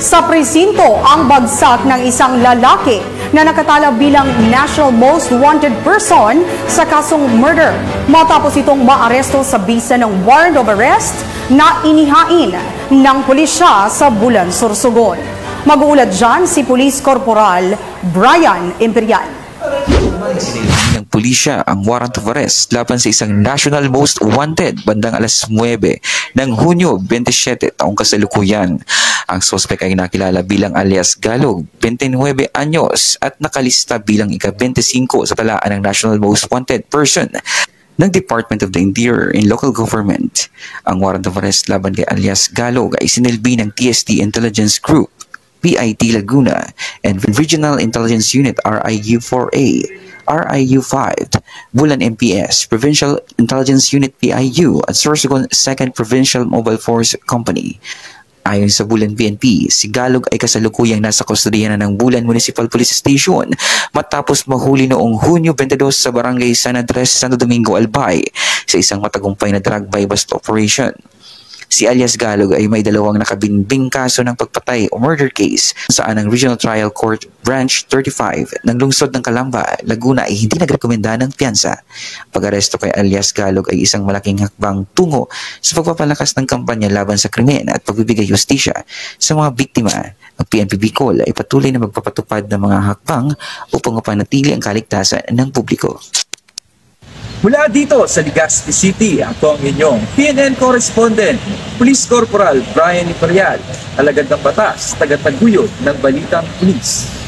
Sa presinto ang bagsak ng isang lalaki na nakatala bilang National Most Wanted Person sa kasong murder matapos itong maaresto sa bisa ng warrant of arrest na inihain ng pulisya sa Bulan, Sorsogon. Mag-uulat dyan si Police Corporal Brian Imperial. Sinilin ng pulisya ang warrant of arrest laban sa isang National Most Wanted bandang alas 9 ng Hunyo 27 taong kasalukuyan. Ang suspect ay nakilala bilang alias Galog, 29 anyos at nakalista bilang ika-25 sa talaan ng National Most Wanted Person ng Department of the Interior in Local Government. Ang warrant of arrest laban kay alias Galog ay sinilbi ng TST Intelligence Group, PIT Laguna, and Regional Intelligence Unit RIU-4A, RIU-5, Bulan MPS, Provincial Intelligence Unit PIU, at Sorsogon 2nd Provincial Mobile Force Company. Ayon sa Bulan PNP, si Galog ay kasalukuyang nasa kustodiya na ng Bulan Municipal Police Station matapos mahuli noong Hunyo 22 sa Barangay San Andres, Santo Domingo, Albay sa isang matagumpay na drug buy bust operation. Si alias Galog ay may dalawang nakabinbing kaso ng pagpatay o murder case saan ang Regional Trial Court Branch 35 ng lungsod ng Calamba, Laguna ay hindi nagrekomenda ng piyansa. Pag-aresto kay alias Galog ay isang malaking hakbang tungo sa pagpapalakas ng kampanya laban sa krimen at pagbibigay hustisya sa mga biktima. Ang PNP Bicol ay patuloy na magpapatupad ng mga hakbang upang mapanatili ang kaligtasan ng publiko. Mula dito sa Legazpi City, ako ang inyong PNN correspondent, Police Corporal Brian Imperial, alagad ng batas, tagataguyod ng Balitang Pulis.